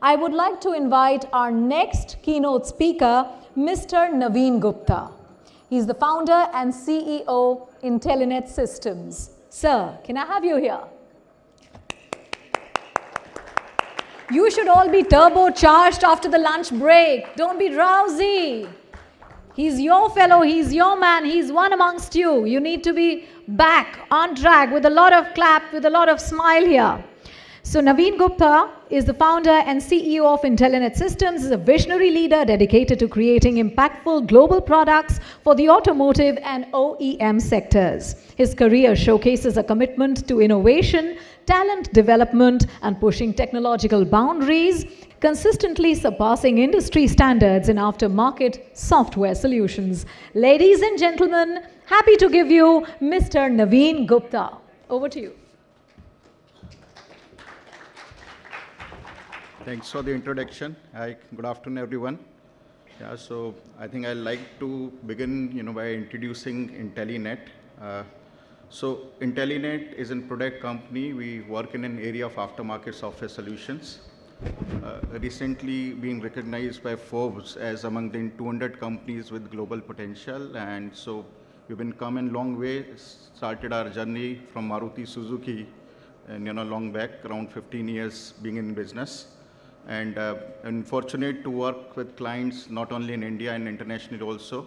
I would like to invite our next keynote speaker, Mr. Naveen Gupta. He's the founder and CEO, Intellinet Systems. Sir, can I have you here? You should all be turbocharged after the lunch break. Don't be drowsy. He's your fellow, he's your man, he's one amongst you. You need to be back on track with a lot of clap, with a lot of smile here. So Naveen Gupta is the founder and CEO of Intellinet Systems, is a visionary leader dedicated to creating impactful global products for the automotive and OEM sectors. His career showcases a commitment to innovation, talent development, and pushing technological boundaries, consistently surpassing industry standards in aftermarket software solutions. Ladies and gentlemen, happy to give you Mr. Naveen Gupta. Over to you. Thanks for the introduction. Hi, good afternoon, everyone. Yeah, so I think I'd like to begin, by introducing Intellinet. So Intellinet is a product company. We work in an area of aftermarket software solutions. Recently being recognized by Forbes as among the 200 companies with global potential. And so we've been coming a long way, started our journey from Maruti Suzuki and, long back, around 15 years being in business. And fortunate to work with clients not only in India and internationally also.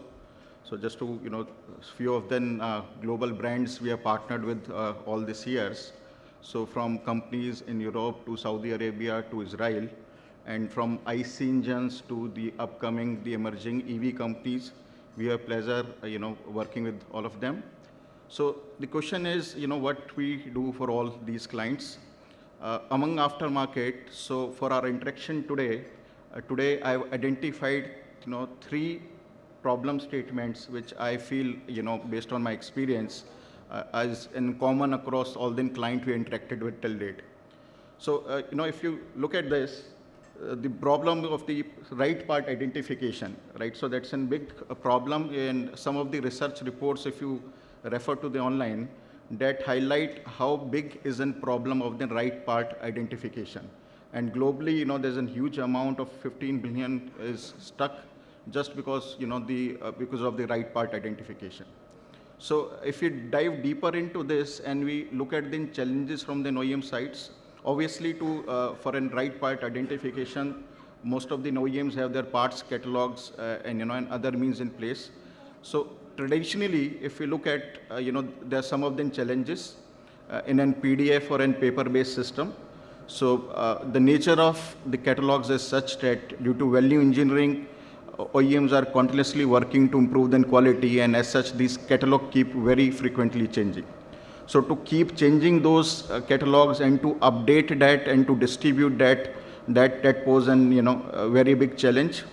So just to, few of them global brands we have partnered with all these years. So from companies in Europe to Saudi Arabia to Israel, and from IC engines to the upcoming, the emerging EV companies, we have pleasure, working with all of them. So the question is, what we do for all these clients. Among aftermarket, so for our interaction today, I've identified, 3 problem statements which I feel, based on my experience, as in common across all the clients we interacted with till date. So, if you look at this, the problem of the right part identification, right? So that's a big problem in some of the research reports, if you refer to the online, that highlight how big is a problem of the right part identification. And globally, there's a huge amount of 15 billion is stuck just because, because of the right part identification. So if we dive deeper into this and we look at the challenges from the OEM sides, obviously for a right part identification, most of the OEMs have their parts catalogs and other means in place. So traditionally, if we look at, there are some of the challenges in a PDF or in paper-based system. So the nature of the catalogs is such that due to value engineering, OEMs are continuously working to improve the quality, and as such, these catalogs keep very frequently changing. So to keep changing those catalogs and to update that and to distribute that pose a very big challenge.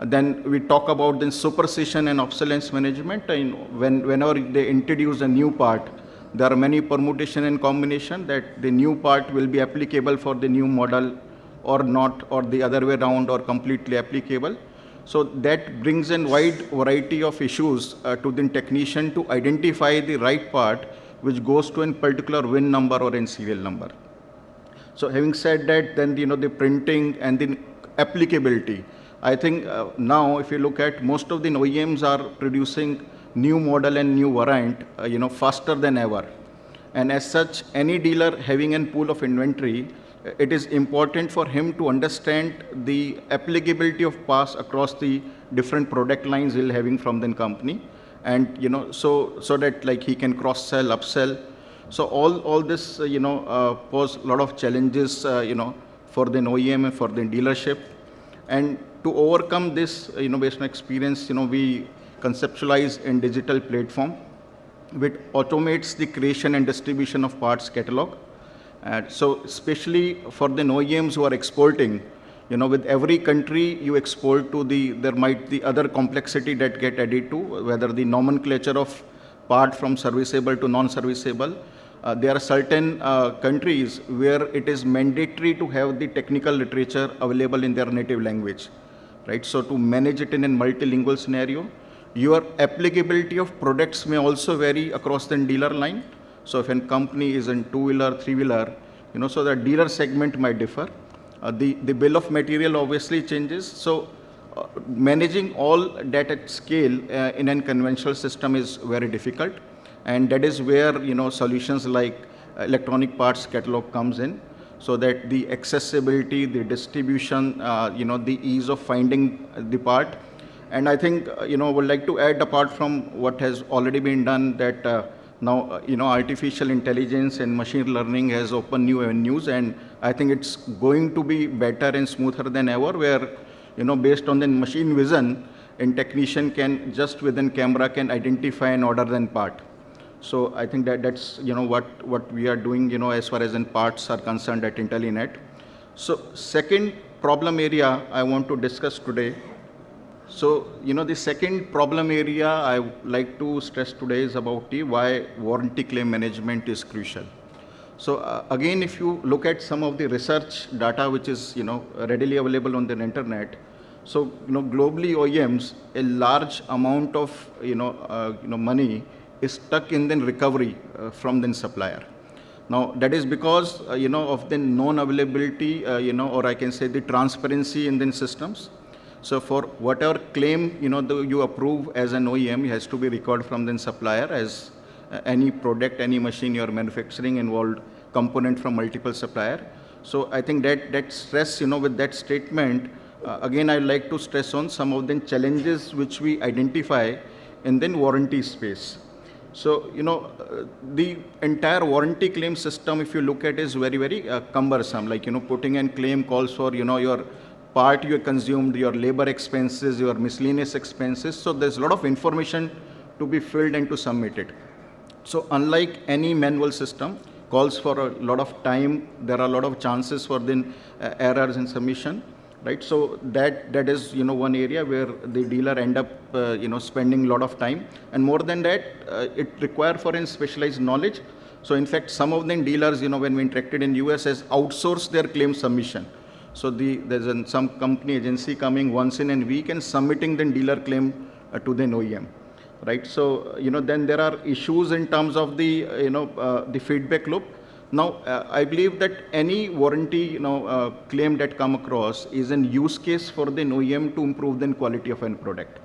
Then we talk about the superstition and obsolescence management. And whenever they introduce a new part, there are many permutation and combination that the new part will be applicable for the new model or not, or the other way around, or completely applicable. So that brings in wide variety of issues to the technician to identify the right part which goes to a particular VIN number or in serial number. So having said that, then the printing and the applicability. I think now if you look at most of the OEMs are producing new model and new variant, faster than ever. And as such, any dealer having a pool of inventory, it is important for him to understand the applicability of parts across the different product lines he'll having from the company. And, so that like he can cross-sell, upsell. So all this, pose a lot of challenges, for the OEM and for the dealership. And to overcome this, based on experience, we conceptualize in digital platform which automates the creation and distribution of parts catalog. So especially for the OEMs who are exporting, with every country you export to there might be other complexity that get added to, whether the nomenclature of part from serviceable to non-serviceable. There are certain countries where it is mandatory to have the technical literature available in their native language, right? So to manage it in a multilingual scenario, your applicability of products may also vary across the dealer line. So if a company is in 2-wheeler, 3-wheeler, so the dealer segment might differ. The bill of material obviously changes. So managing all that at scale in a conventional system is very difficult, and that is where solutions like electronic parts catalog comes in, so that the accessibility, the distribution, the ease of finding the part. And I think would like to add, apart from what has already been done, that now artificial intelligence and machine learning has opened new avenues, and I think it's going to be better and smoother than ever, where based on the machine vision, a technician can just within camera can identify and order an part. So I think that's what we are doing as far as in parts are concerned at Intellinet. So second problem area I want to discuss today. So the second problem area I would like to stress today is about why warranty claim management is crucial. So again, if you look at some of the research data which is readily available on the internet, so globally OEMs, a large amount of money is stuck in the recovery from the supplier. Now that is because of the non-availability, or I can say the transparency in the systems. So for whatever claim you approve as an OEM, it has to be recorded from the supplier, as any product, any machine you are manufacturing involved component from multiple supplier. So I think that stress, with that statement, again I like to stress on some of the challenges which we identify in the warranty space. So the entire warranty claim system, if you look at, is very, very cumbersome. Like putting in claim calls for your part you consumed, your labor expenses, your miscellaneous expenses. So there's a lot of information to be filled and to submit it. So unlike any manual system, calls for a lot of time. There are a lot of chances for the errors in submission, right? So that is one area where the dealer end up spending a lot of time, and more than that, it requires for specialized knowledge. So in fact, some of the dealers, when we interacted in US, has outsourced their claim submission. So there's some company agency coming once in a week and submitting the dealer claim to the OEM, right? So then there are issues in terms of the the feedback loop. Now I believe that any warranty claim that come across is an use case for the OEM to improve the quality of a product.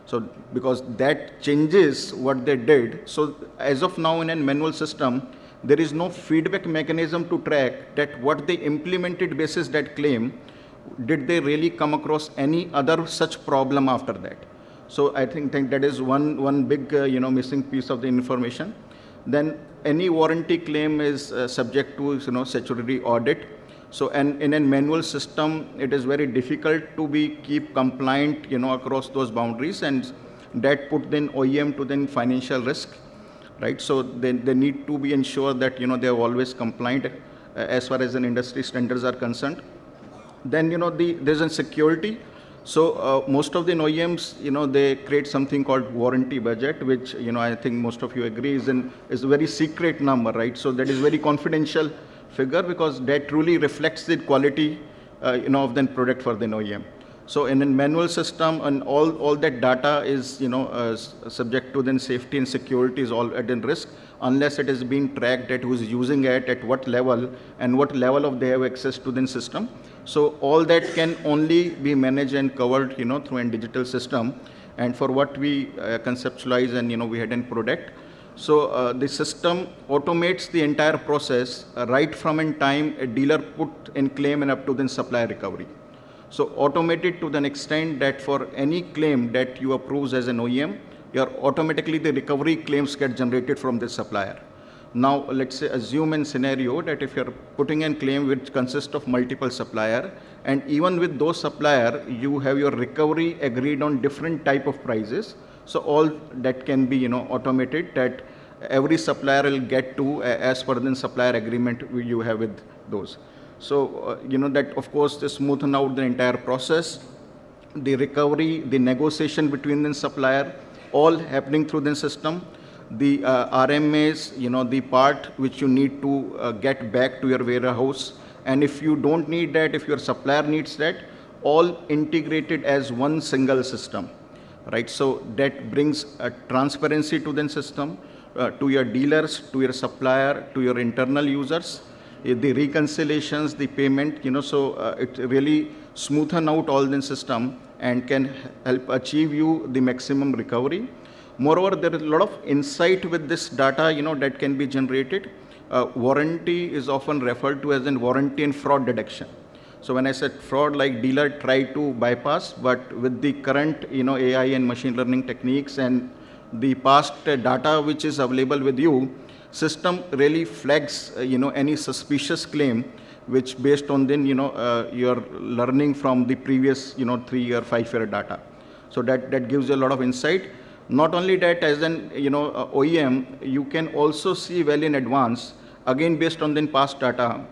So because that changes what they did. So as of now in a manual system, there is no feedback mechanism to track that what they implemented basis that claim, did they really come across any other such problem after that. So I think that is one big missing piece of the information. Then any warranty claim is subject to statutory audit. So and in a manual system, it is very difficult to keep compliant across those boundaries, and that put then OEM to then financial risk. Right, so they need to be ensured that they are always compliant as far as an industry standards are concerned. Then there's a security. So most of the OEMs they create something called warranty budget, which I think most of you agree is a very secret number, right? So that is very confidential figure, because that truly reflects the quality of the product for the OEM. So in a manual system, and all that data is subject to then safety and security is all at risk, unless it is being tracked at who's using it, at what level, and what level of they have access to the system. So all that can only be managed and covered through a digital system. And for what we conceptualize and we had in product. So the system automates the entire process right from in time a dealer put in claim and up to then supplier recovery. So automated to the extent that for any claim that you approve as an OEM, automatically the recovery claims get generated from the supplier. Now let's say assume a scenario that if you're putting in claim which consists of multiple supplier, and even with those supplier you have your recovery agreed on different type of prices. So all that can be automated, that every supplier will get to as per the supplier agreement you have with those. So that of course to smoothen out the entire process, the recovery, the negotiation between the supplier, all happening through the system. The RMAs, the part which you need to get back to your warehouse, and if you don't need that, if your supplier needs that, all integrated as one single system, right? So that brings a transparency to the system, to your dealers, to your supplier, to your internal users. the reconciliations, the payment, so it really smoothen out all the system and can help achieve you the maximum recovery. Moreover, there is a lot of insight with this data, that can be generated. Warranty is often referred to as in warranty and fraud detection. So when I said fraud, like dealer try to bypass, but with the current, AI and machine learning techniques and the past data which is available with you, system really flags, any suspicious claim, which based on then, you're learning from the previous, 3 or 5 year data. So that gives you a lot of insight. Not only that, as an, OEM, you can also see well in advance, again based on the past data,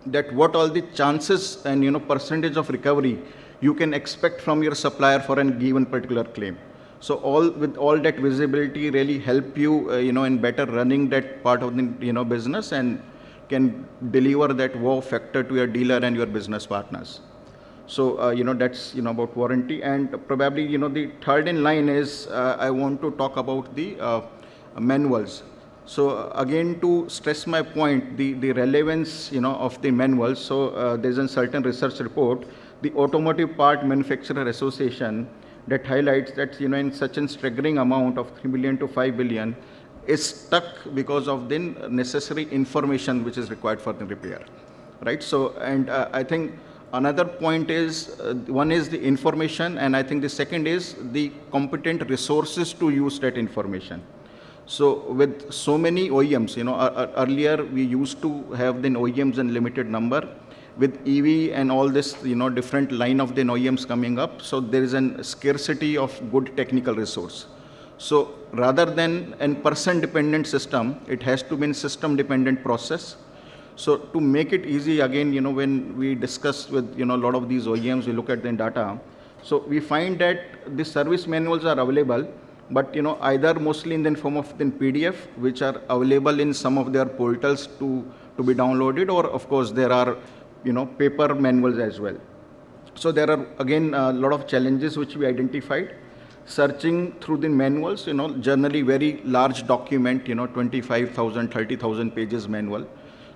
that what all the chances and percentage of recovery you can expect from your supplier for a given particular claim. So with all that visibility really help you in better running that part of the business and can deliver that wow factor to your dealer and your business partners. So that's about warranty. And probably the third in line is I want to talk about the manuals. So again, to stress my point, the relevance of the manuals. So there's a certain research report, the Automotive Part Manufacturer Association, that highlights that in such a staggering amount of 3 billion to 5 billion is stuck because of the necessary information which is required for the repair, right? So and I think another point is one is the information, and I think the second is the competent resources to use that information. So with so many OEMs, earlier we used to have the OEMs in limited number. With EV and all this, different line of the OEMs coming up, so there is a scarcity of good technical resource. So rather than a person-dependent system, it has to be a system-dependent process. So to make it easy, again, when we discuss with a lot of these OEMs, we look at the data. So we find that the service manuals are available, but either mostly in the form of the PDF, which are available in some of their portals to be downloaded, or of course there are paper manuals as well. So there are again a lot of challenges which we identified. Searching through the manuals, generally very large document, 25,000, 30,000 pages manual.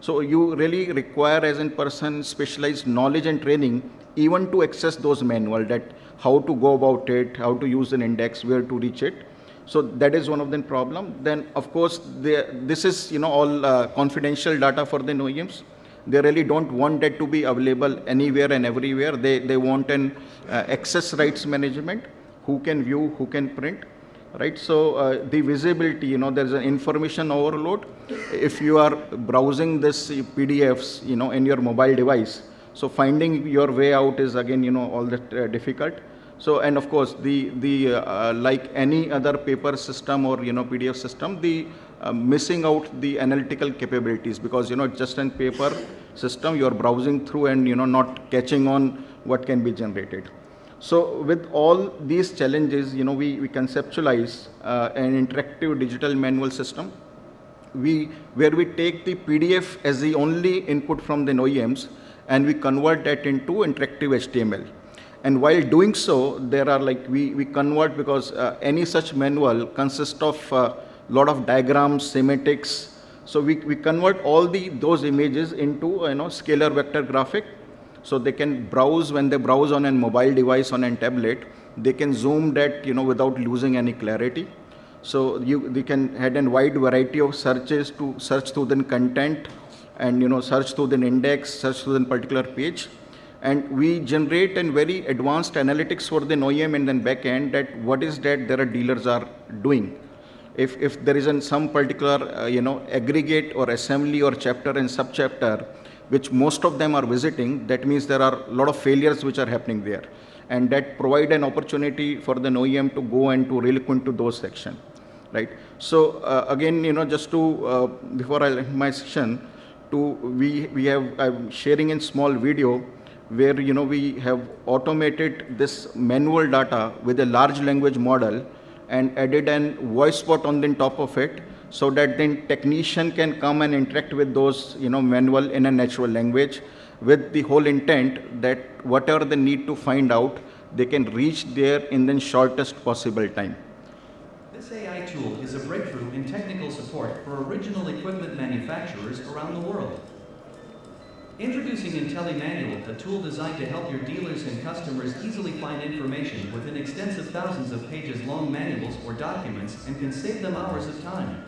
So you really require as a person specialized knowledge and training even to access those manual, that how to go about it, how to use an index, where to reach it. So that is one of the problem. Then of course this is all confidential data for the OEMs. They really don't want that to be available anywhere and everywhere. They want an access rights management, who can view, who can print, right? So the visibility, there's an information overload. If you are browsing this PDFs, in your mobile device, so finding your way out is again, all that difficult. So, and of course, the like any other paper system or PDF system, the missing out the analytical capabilities, because just in paper system you are browsing through and not catching on what can be generated. So with all these challenges, we conceptualize an interactive digital manual system, where we take the PDF as the only input from the OEMs and we convert that into interactive HTML. And while doing so, there are we convert, because any such manual consists of a lot of diagrams, schematics. So we convert all those images into scalar vector graphic. So they can browse, when they browse on a mobile device, on a tablet, they can zoom that without losing any clarity. So they can have a wide variety of searches to search through the content and search through the index, search through the particular page. And we generate a very advanced analytics for the OEM and then back end, that what is that their dealers are doing. If there is some particular aggregate or assembly or chapter and subchapter which most of them are visiting, that means there are a lot of failures which are happening there, and that provide an opportunity for the OEM to go and to really look into those sections, right? So again, just to before I end my session, I'm sharing in small video where we have automated this manual data with a large language model and added an voice bot on the top of it, so that then technician can come and interact with those manual in a natural language, with the whole intent that whatever they need to find out, they can reach there in the shortest possible time. This AI tool is a breakthrough in technical support for original equipment manufacturers around the world. Introducing IntelliManual, a tool designed to help your dealers and customers easily find information within extensive thousands of pages long manuals or documents and can save them hours of time.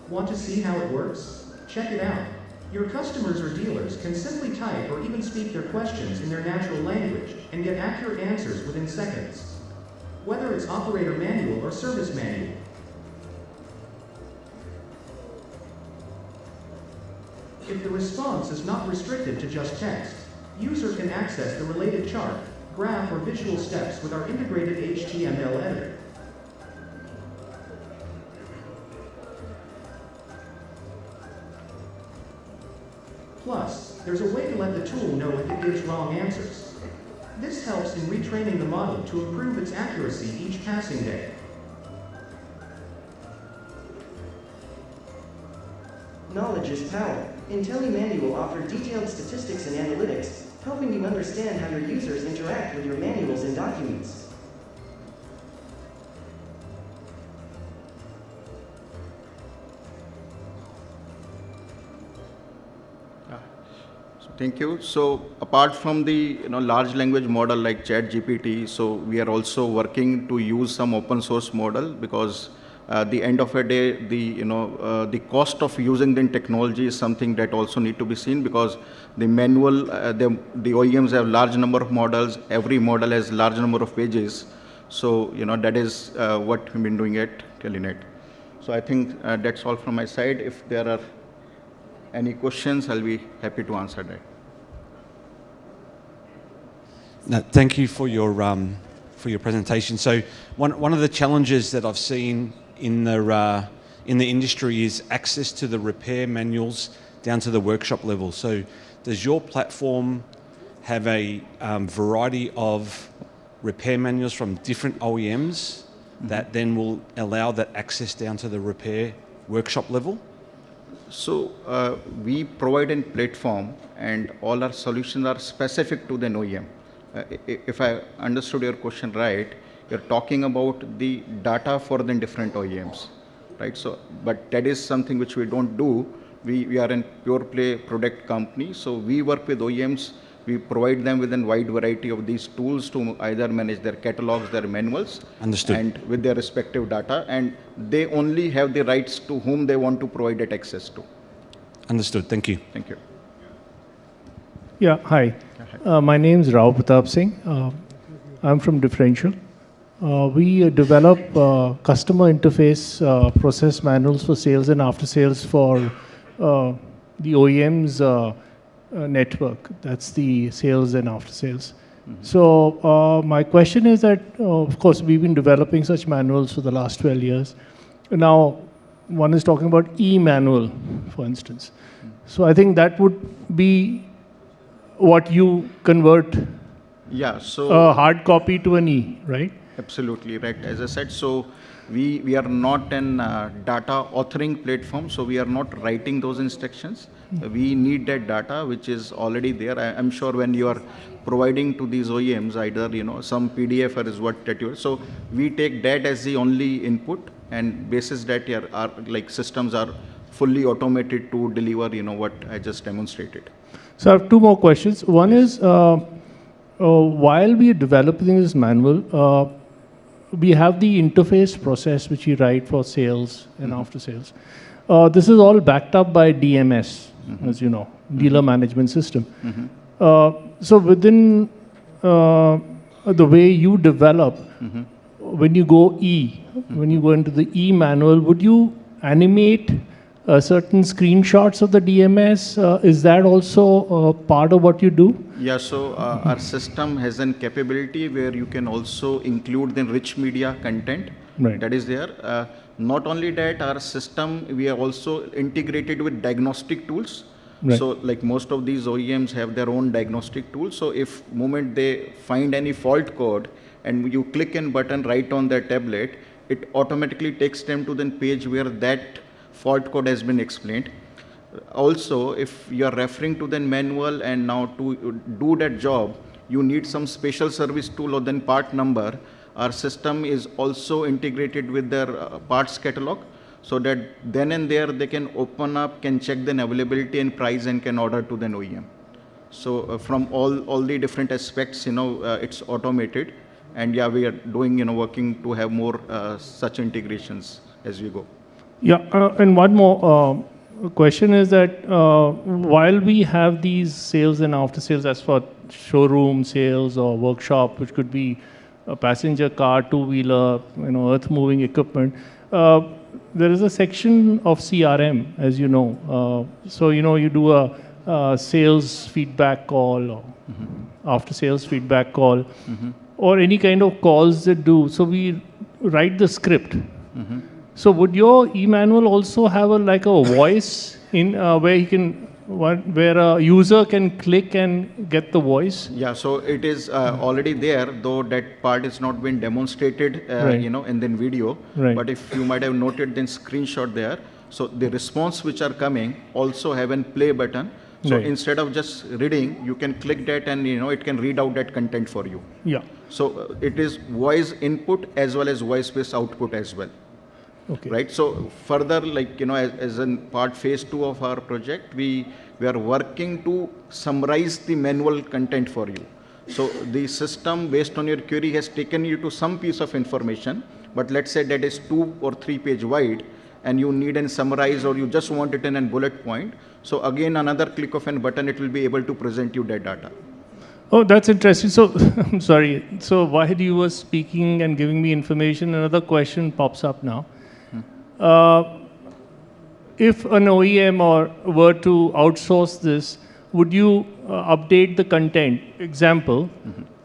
Want to see how it works? Check it out. Your customers or dealers can simply type or even speak their questions in their natural language and get accurate answers within seconds. Whether it's operator manual or service manual. If the response is not restricted to just text, user can access the related chart, graph, or visual steps with our integrated HTML editor. Plus, there's a way to let the tool know if it gives wrong answers. This helps in retraining the model to improve its accuracy each passing day. Knowledge is power. IntelliManual offers detailed statistics and analytics, helping you understand how your users interact with your manuals and documents. Thank you. So apart from the large language model like ChatGPT, so we are also working to use some open source model, because the end of a day, the cost of using the technology is something that also need to be seen, because the manual, the OEMs have large number of models. Every model has large number of pages. So that is what we've been doing at Intellinet. So I think that's all from my side. If there are any questions, I'll be happy to answer that. No, thank you for your presentation. So one of the challenges that I've seen in the industry is access to the repair manuals down to the workshop level. So does your platform have a variety of repair manuals from different OEMs that then will allow that access down to the repair workshop level? So we provide a platform, and all our solutions are specific to the OEM. If I understood your question right, you're talking about the data for the different OEMs, right? So, but that is something which we don't do. We are a pure play product company, so we work with OEMs. We provide them with a wide variety of these tools to either manage their catalogs, their manuals, Understood. and with their respective data, and they only have the rights to whom they want to provide that access to. Understood. Thank you. Thank you. Yeah, hi. My name is Rao Pratap Singh. I'm from Differential. We develop customer interface process manuals for sales and after sales for the OEM's network. That's the sales and after sales. So my question is that, of course, we've been developing such manuals for the last 12 years. Now, one is talking about e-manual, for instance. So I think that would be what you convert Yeah, so a hard copy to an e, right? absolutely right. As I said, so we are not an data authoring platform, so we are not writing those instructions. We need that data which is already there. I'm sure when you are providing to these OEMs, either some PDF or is what that you. So we take that as the only input, and basis that our like systems are fully automated to deliver what I just demonstrated. So I have two more questions. One is, while we are developing this manual, we have the interface process which we write for sales and after sales. This is all backed up by DMS, as you know, dealer management system. So within the way you develop, when you go when you go into the e-manual, would you animate certain screenshots of the DMS? Is that also part of what you do? Yeah, so our system has an capability where you can also include the rich media content that is there. Not only that, our system, we are also integrated with diagnostic tools. So like most of these OEMs have their own diagnostic tools. So if moment they find any fault code and you click a button right on their tablet, it automatically takes them to the page where that fault code has been explained. Also, if you are referring to the manual and now to do that job, you need some special service tool or then part number. Our system is also integrated with their parts catalog, so that then and there they can open up, can check the availability and price and can order to the OEM. So from all the different aspects, it's automated. And yeah, we are doing, working to have more such integrations as we go. Yeah, and one more question is that while we have these sales and after sales as for showroom sales or workshop, which could be a passenger car, two-wheeler, earth moving equipment, there is a section of CRM, as you know. So, you do a sales feedback call or after sales feedback call or any kind of calls that do. So we write the script. So would your e-manual also have like a voice in where he can, where a user can click and get the voice? Yeah, so it is already there, though that part is not been demonstrated, Right. in the video. Right. But if you might have noted the screenshot there, so the response which are coming also have a play button. So Right. instead of just reading, you can click that and it can read out that content for you. Yeah. So it is voice input as well as voice-based output as well. Okay. Right. So further, like, as in part phase 2 of our project, we are working to summarize the manual content for you. So the system based on your query has taken you to some piece of information, but let's say that is 2 or 3 page wide and you need and summarize or you just want it in a bullet point. So again, another click of a button, it will be able to present you that data. Oh, that's interesting. So, I'm sorry. So while you were speaking and giving me information, another question pops up now. If an OEM were to outsource this, would you update the content? Example,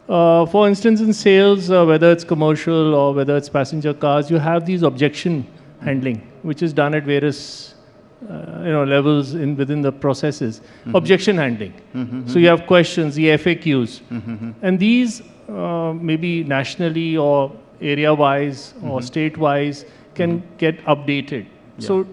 for instance, in sales, whether it's commercial or whether it's passenger cars, you have these objection handling, which is done at various levels within the processes. Objection handling. So you have questions, the FAQs, and these maybe nationally or area-wise or state-wise can get updated. Yeah. So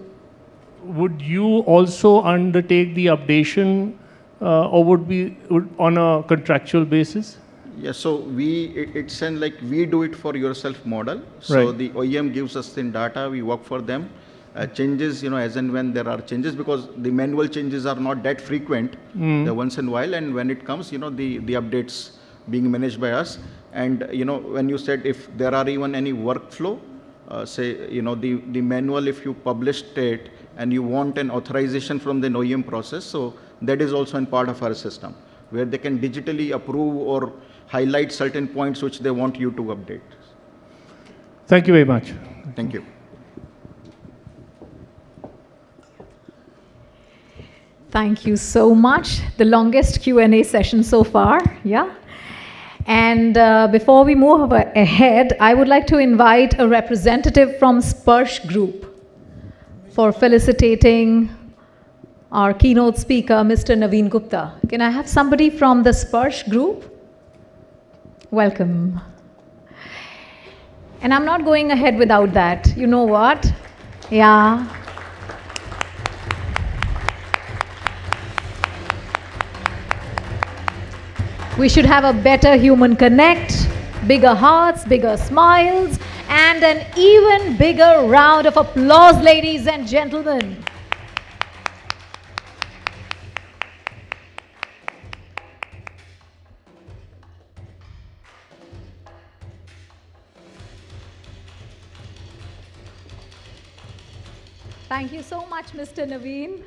would you also undertake the updation or would on a contractual basis? Yeah, so it's an like we do it for yourself model. So Right. the OEM gives us the data, we work for them. Changes, as and when there are changes, because the manual changes are not that frequent, the once in a while, and when it comes, the updates being managed by us. And, when you said if there are even any workflow, say, the manual, if you published it and you want an authorization from the OEM process, so that is also in part of our system, where they can digitally approve or highlight certain points which they want you to update. Thank you very much. Thank you. Thank you so much. The longest Q&A session so far, yeah? And before we move ahead, I would like to invite a representative from Sparsh Group for felicitating our keynote speaker, Mr. Naveen Gupta. Can I have somebody from the Sparsh Group? Welcome. And I'm not going ahead without that. You know what? Yeah. We should have a better human connect, bigger hearts, bigger smiles, and an even bigger round of applause, ladies and gentlemen. Thank you so much, Mr. Naveen.